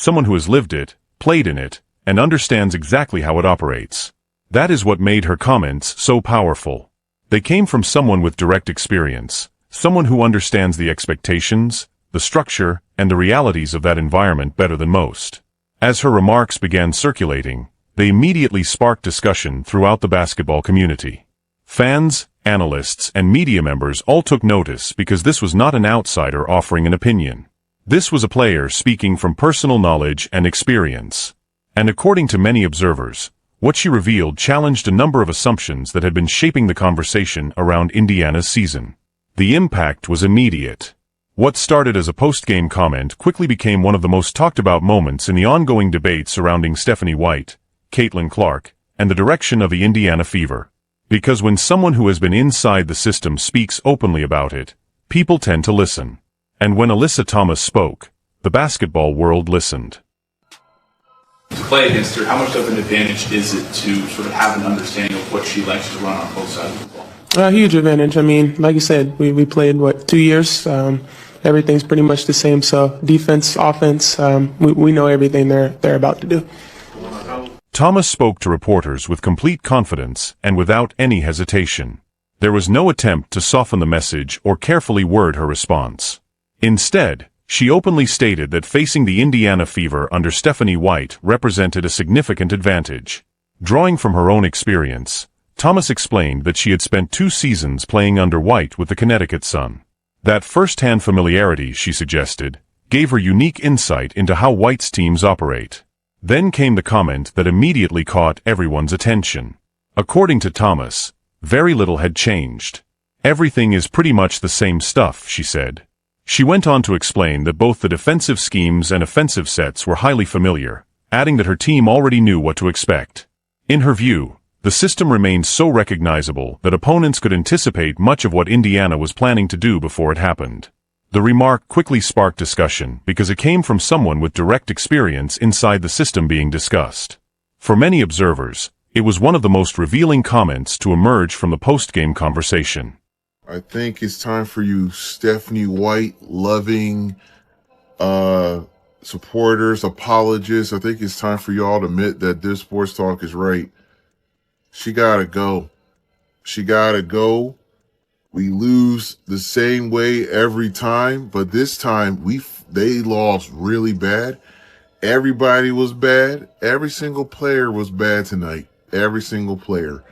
someone who has lived it, played in it, and understands exactly how it operates. That is what made her comments so powerful. They came from someone with direct experience, someone who understands the expectations, the structure, and the realities of that environment better than most. As her remarks began circulating, they immediately sparked discussion throughout the basketball community. Fans, analysts, and media members all took notice because this was not an outsider offering an opinion. This was a player speaking from personal knowledge and experience. And according to many observers, what she revealed challenged a number of assumptions that had been shaping the conversation around Indiana's season. The impact was immediate. What started as a post-game comment quickly became one of the most talked-about moments in the ongoing debate surrounding Stephanie White, Caitlin Clark, and the direction of the Indiana Fever. Because when someone who has been inside the system speaks openly about it, people tend to listen. And when Alyssa Thomas spoke, the basketball world listened. To play against her, how much of an advantage is it to sort of have an understanding of what she likes to run on both sides of the ball? A huge advantage. I mean, like you said, we played, 2 years? Everything's pretty much the same. So defense, offense, we know everything they're about to do. Thomas spoke to reporters with complete confidence and without any hesitation. There was no attempt to soften the message or carefully word her response. Instead, she openly stated that facing the Indiana Fever under Stephanie White represented a significant advantage. Drawing from her own experience, Thomas explained that she had spent 2 seasons playing under White with the Connecticut Sun. That first-hand familiarity, she suggested, gave her unique insight into how White's teams operate. Then came the comment that immediately caught everyone's attention. According to Thomas, very little had changed. Everything is pretty much the same stuff, she said. She went on to explain that both the defensive schemes and offensive sets were highly familiar, adding that her team already knew what to expect. In her view, the system remained so recognizable that opponents could anticipate much of what Indiana was planning to do before it happened. The remark quickly sparked discussion because it came from someone with direct experience inside the system being discussed. For many observers, it was one of the most revealing comments to emerge from the post-game conversation. I think it's time for you, Stephanie White, loving supporters, apologists. I think it's time for y'all to admit that this sports talk is right. She gotta go. She gotta go. We lose the same way every time, but this time they lost really bad. Everybody was bad. Every single player was bad tonight. Every single player.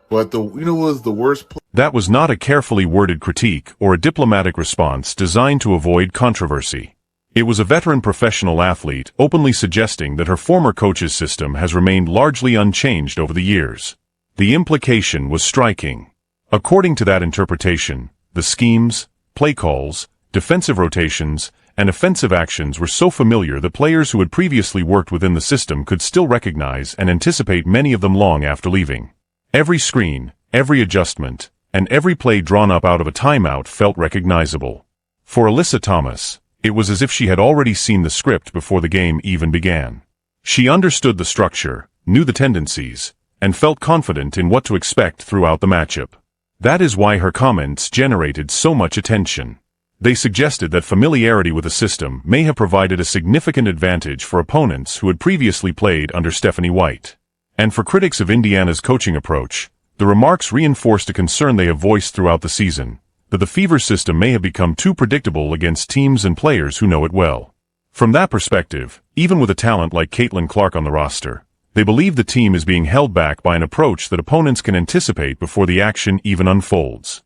But what was the worst? That was not a carefully worded critique or a diplomatic response designed to avoid controversy. It was a veteran professional athlete openly suggesting that her former coach's system has remained largely unchanged over the years. The implication was striking. According to that interpretation, the schemes, play calls, defensive rotations, and offensive actions were so familiar that players who had previously worked within the system could still recognize and anticipate many of them long after leaving. Every screen, every adjustment, and every play drawn up out of a timeout felt recognizable. For Alyssa Thomas, it was as if she had already seen the script before the game even began. She understood the structure, knew the tendencies, and felt confident in what to expect throughout the matchup. That is why her comments generated so much attention. They suggested that familiarity with the system may have provided a significant advantage for opponents who had previously played under Stephanie White. And for critics of Indiana's coaching approach, the remarks reinforced a concern they have voiced throughout the season, that the Fever system may have become too predictable against teams and players who know it well. From that perspective, even with a talent like Caitlin Clark on the roster, they believe the team is being held back by an approach that opponents can anticipate before the action even unfolds.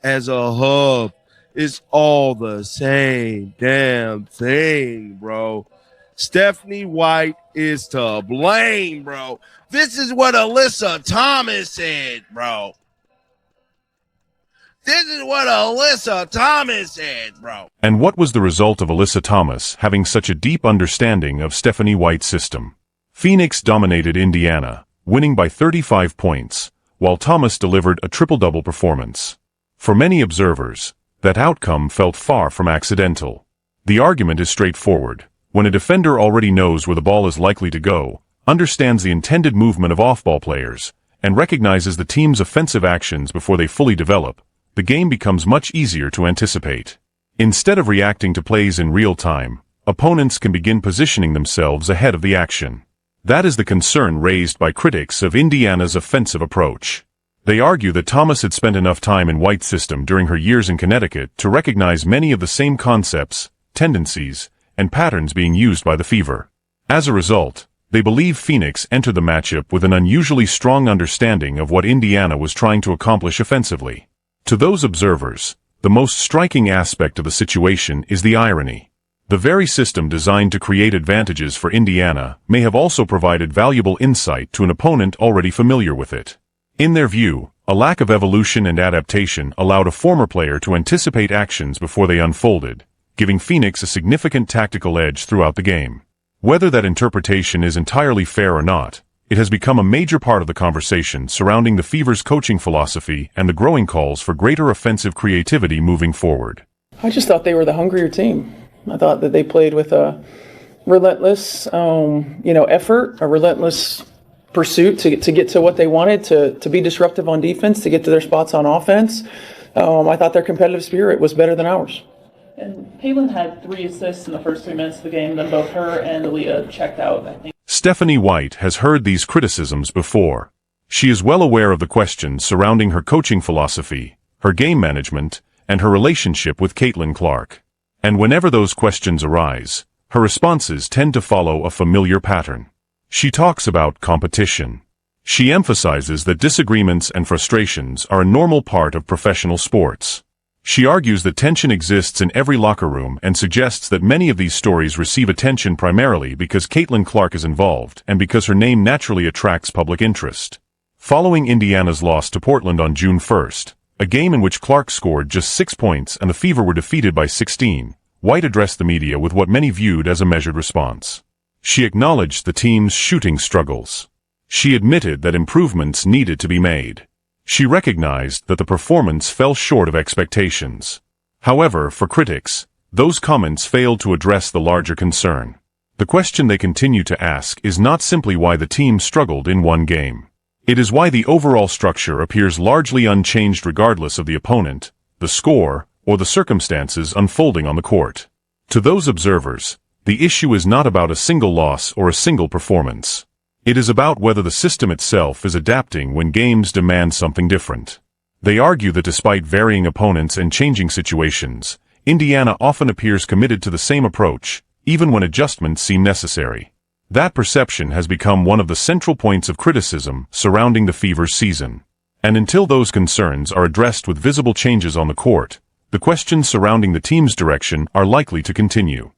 As a hub, it's all the same damn thing, bro. Stephanie White is to blame, bro. This is what Alyssa Thomas said, bro. This is what Alyssa Thomas said, bro. And what was the result of Alyssa Thomas having such a deep understanding of Stephanie White's system? Phoenix dominated Indiana, winning by 35 points, while Thomas delivered a triple-double performance. For many observers, that outcome felt far from accidental. The argument is straightforward. When a defender already knows where the ball is likely to go, understands the intended movement of off-ball players, and recognizes the team's offensive actions before they fully develop, the game becomes much easier to anticipate. Instead of reacting to plays in real time, opponents can begin positioning themselves ahead of the action. That is the concern raised by critics of Indiana's offensive approach. They argue that Thomas had spent enough time in White's system during her years in Connecticut to recognize many of the same concepts, tendencies, and patterns being used by the Fever. As a result, they believe Phoenix entered the matchup with an unusually strong understanding of what Indiana was trying to accomplish offensively. To those observers, the most striking aspect of the situation is the irony. The very system designed to create advantages for Indiana may have also provided valuable insight to an opponent already familiar with it. In their view, a lack of evolution and adaptation allowed a former player to anticipate actions before they unfolded, giving Phoenix a significant tactical edge throughout the game. Whether that interpretation is entirely fair or not, it has become a major part of the conversation surrounding the Fever's coaching philosophy and the growing calls for greater offensive creativity moving forward. I just thought they were the hungrier team. I thought that they played with a relentless, effort, a relentless pursuit to get to what they wanted, to be disruptive on defense, to get to their spots on offense. I thought their competitive spirit was better than ours. And Caitlin had 3 assists in the first 3 minutes of the game, then both her and Aaliyah checked out, I think. Stephanie White has heard these criticisms before. She is well aware of the questions surrounding her coaching philosophy, her game management, and her relationship with Caitlin Clark. And whenever those questions arise, her responses tend to follow a familiar pattern. She talks about competition. She emphasizes that disagreements and frustrations are a normal part of professional sports. She argues that tension exists in every locker room and suggests that many of these stories receive attention primarily because Caitlin Clark is involved and because her name naturally attracts public interest. Following Indiana's loss to Portland on June 1st, a game in which Clark scored just 6 points and the Fever were defeated by 16, White addressed the media with what many viewed as a measured response. She acknowledged the team's shooting struggles. She admitted that improvements needed to be made. She recognized that the performance fell short of expectations. However, for critics, those comments failed to address the larger concern. The question they continue to ask is not simply why the team struggled in one game. It is why the overall structure appears largely unchanged regardless of the opponent, the score, or the circumstances unfolding on the court. To those observers, the issue is not about a single loss or a single performance. It is about whether the system itself is adapting when games demand something different. They argue that despite varying opponents and changing situations, Indiana often appears committed to the same approach, even when adjustments seem necessary. That perception has become one of the central points of criticism surrounding the Fever's season. And until those concerns are addressed with visible changes on the court, the questions surrounding the team's direction are likely to continue.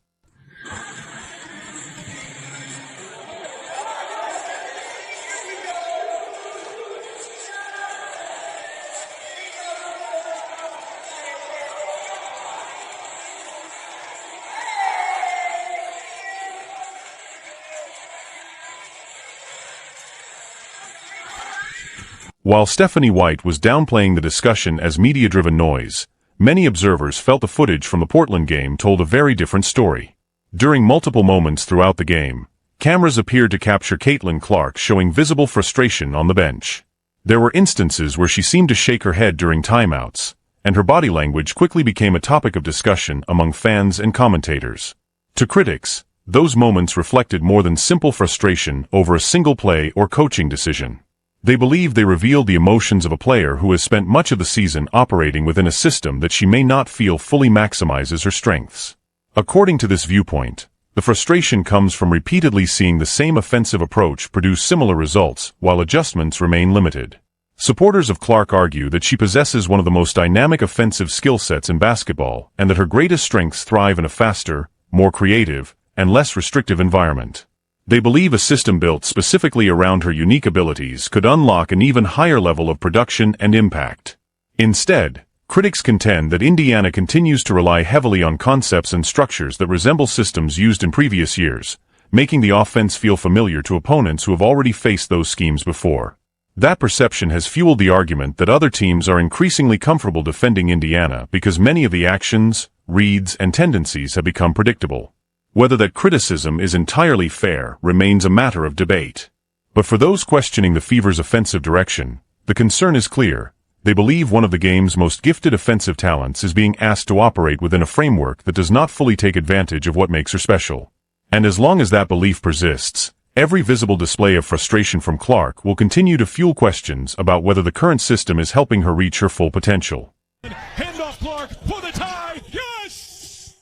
While Stephanie White was downplaying the discussion as media-driven noise, many observers felt the footage from the Portland game told a very different story. During multiple moments throughout the game, cameras appeared to capture Caitlin Clark showing visible frustration on the bench. There were instances where she seemed to shake her head during timeouts, and her body language quickly became a topic of discussion among fans and commentators. To critics, those moments reflected more than simple frustration over a single play or coaching decision. They believe they revealed the emotions of a player who has spent much of the season operating within a system that she may not feel fully maximizes her strengths. According to this viewpoint, the frustration comes from repeatedly seeing the same offensive approach produce similar results while adjustments remain limited. Supporters of Clark argue that she possesses one of the most dynamic offensive skill sets in basketball and that her greatest strengths thrive in a faster, more creative, and less restrictive environment. They believe a system built specifically around her unique abilities could unlock an even higher level of production and impact. Instead, critics contend that Indiana continues to rely heavily on concepts and structures that resemble systems used in previous years, making the offense feel familiar to opponents who have already faced those schemes before. That perception has fueled the argument that other teams are increasingly comfortable defending Indiana because many of the actions, reads, and tendencies have become predictable. Whether that criticism is entirely fair remains a matter of debate. But for those questioning the Fever's offensive direction, the concern is clear. They believe one of the game's most gifted offensive talents is being asked to operate within a framework that does not fully take advantage of what makes her special. And as long as that belief persists, every visible display of frustration from Clark will continue to fuel questions about whether the current system is helping her reach her full potential. Hand off Clark for the tie. Yes!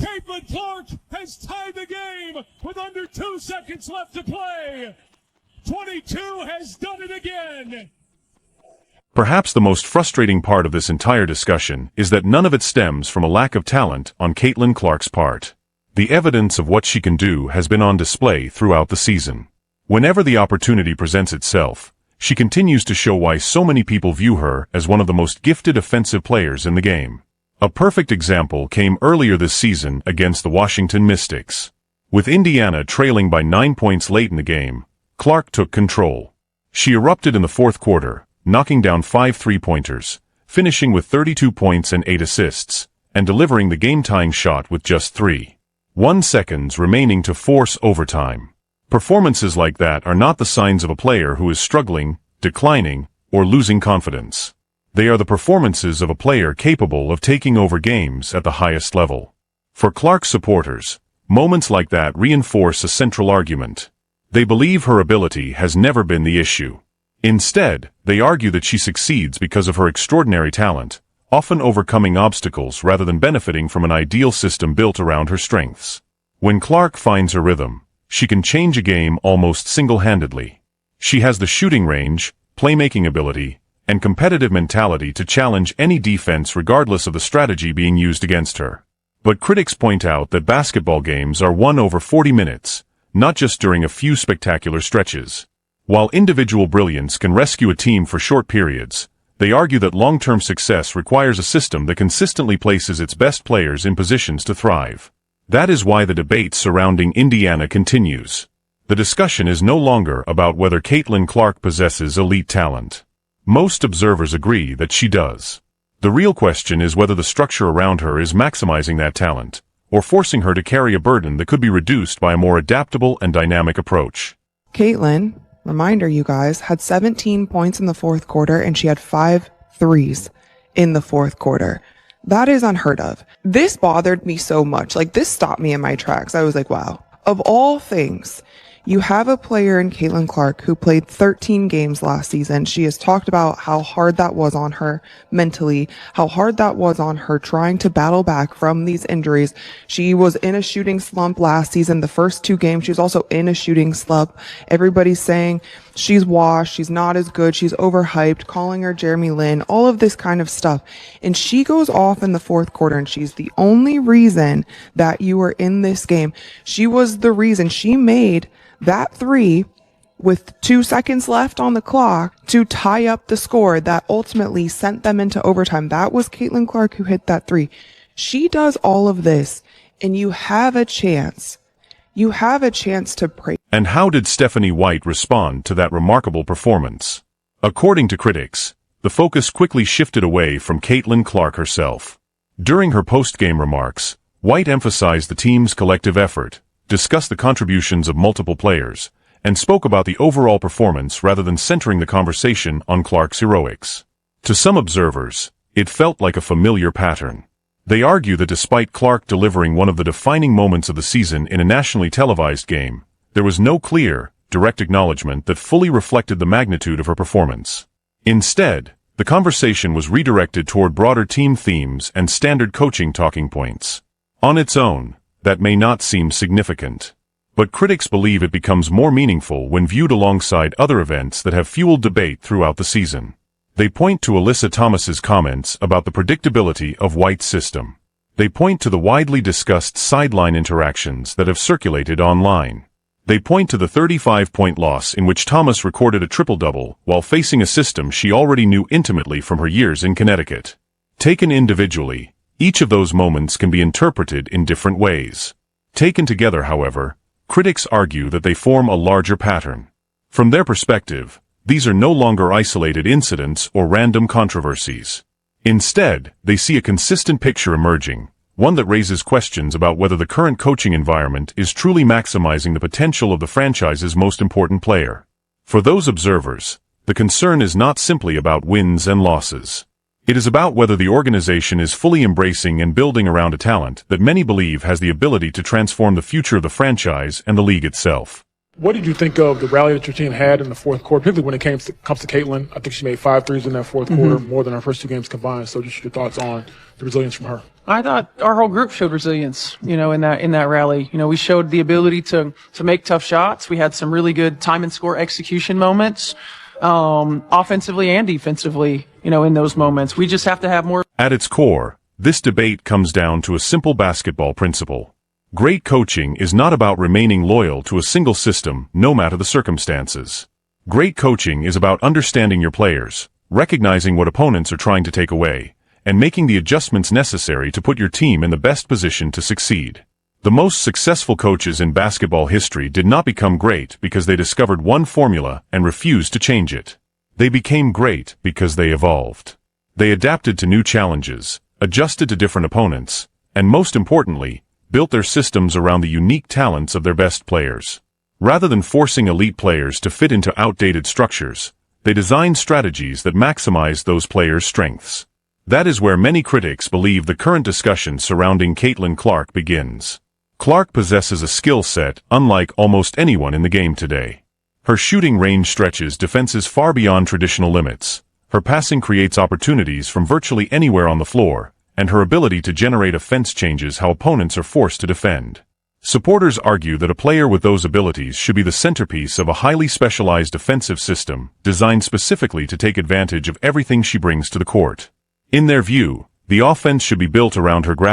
Caitlin Clark has tied the game with under 2 seconds left to play. 22 has done it again. Perhaps the most frustrating part of this entire discussion is that none of it stems from a lack of talent on Caitlin Clark's part. The evidence of what she can do has been on display throughout the season. Whenever the opportunity presents itself, she continues to show why so many people view her as one of the most gifted offensive players in the game. A perfect example came earlier this season against the Washington Mystics. With Indiana trailing by 9 points late in the game, Clark took control. She erupted in the fourth quarter, knocking down 5 three-pointers, finishing with 32 points and 8 assists, and delivering the game-tying shot with just 3.1 seconds remaining to force overtime. Performances like that are not the signs of a player who is struggling, declining, or losing confidence. They are the performances of a player capable of taking over games at the highest level. For Clark's supporters, moments like that reinforce a central argument. They believe her ability has never been the issue. Instead, they argue that she succeeds because of her extraordinary talent, often overcoming obstacles rather than benefiting from an ideal system built around her strengths. When Clark finds her rhythm, she can change a game almost single-handedly. She has the shooting range, playmaking ability, and competitive mentality to challenge any defense regardless of the strategy being used against her. But critics point out that basketball games are won over 40 minutes, not just during a few spectacular stretches. While individual brilliance can rescue a team for short periods, they argue that long-term success requires a system that consistently places its best players in positions to thrive. That is why the debate surrounding Indiana continues. The discussion is no longer about whether Caitlin Clark possesses elite talent. Most observers agree that she does. The real question is whether the structure around her is maximizing that talent, or forcing her to carry a burden that could be reduced by a more adaptable and dynamic approach. Caitlin, reminder you guys, had 17 points in the fourth quarter and she had 5 threes in the fourth quarter. That is unheard of. This bothered me so much. Like, this stopped me in my tracks. I was like, wow. Of all things, you have a player in Caitlin Clark who played 13 games last season. She has talked about how hard that was on her mentally, how hard that was on her trying to battle back from these injuries. She was in a shooting slump last season. The first 2 games, she was also in a shooting slump. Everybody's saying she's washed, she's not as good, she's overhyped, calling her Jeremy Lin, all of this kind of stuff. And she goes off in the fourth quarter, and she's the only reason that you were in this game. She was the reason. She made that 3 with 2 seconds left on the clock to tie up the score that ultimately sent them into overtime. That was Caitlin Clark who hit that 3. She does all of this, and you have a chance. You have a chance to praise. And how did Stephanie White respond to that remarkable performance? According to critics, the focus quickly shifted away from Caitlin Clark herself. During her post-game remarks, White emphasized the team's collective effort, discussed the contributions of multiple players, and spoke about the overall performance rather than centering the conversation on Clark's heroics. To some observers, it felt like a familiar pattern. They argue that despite Clark delivering one of the defining moments of the season in a nationally televised game, there was no clear, direct acknowledgement that fully reflected the magnitude of her performance. Instead, the conversation was redirected toward broader team themes and standard coaching talking points. On its own, that may not seem significant. But critics believe it becomes more meaningful when viewed alongside other events that have fueled debate throughout the season. They point to Alyssa Thomas's comments about the predictability of White's system. They point to the widely discussed sideline interactions that have circulated online. They point to the 35-point loss in which Thomas recorded a triple-double while facing a system she already knew intimately from her years in Connecticut. Taken individually, each of those moments can be interpreted in different ways. Taken together, however, critics argue that they form a larger pattern. From their perspective, these are no longer isolated incidents or random controversies. Instead, they see a consistent picture emerging, one that raises questions about whether the current coaching environment is truly maximizing the potential of the franchise's most important player. For those observers, The concern is not simply about wins and losses. It is about whether the organization is fully embracing and building around a talent that many believe has the ability to transform the future of the franchise and the league itself. What did you think of the rally that your team had in the fourth quarter, particularly when it comes to Caitlin? I think she made 5 threes in that fourth quarter, more than her first 2 games combined. So just your thoughts on the resilience from her. I thought our whole group showed resilience, in that rally. We showed the ability to make tough shots. We had some really good time and score execution moments, offensively and defensively, in those moments. We just have to have more. At its core, this debate comes down to a simple basketball principle. Great coaching is not about remaining loyal to a single system, no matter the circumstances. Great coaching is about understanding your players, recognizing what opponents are trying to take away, and making the adjustments necessary to put your team in the best position to succeed. The most successful coaches in basketball history did not become great because they discovered one formula and refused to change it. They became great because they evolved. They adapted to new challenges, adjusted to different opponents, and most importantly, built their systems around the unique talents of their best players. Rather than forcing elite players to fit into outdated structures, they designed strategies that maximize those players' strengths. That is where many critics believe the current discussion surrounding Caitlin Clark begins. Clark possesses a skill set unlike almost anyone in the game today. Her shooting range stretches defenses far beyond traditional limits. Her passing creates opportunities from virtually anywhere on the floor, and her ability to generate offense changes how opponents are forced to defend. Supporters argue that a player with those abilities should be the centerpiece of a highly specialized defensive system designed specifically to take advantage of everything she brings to the court. In their view, the offense should be built around her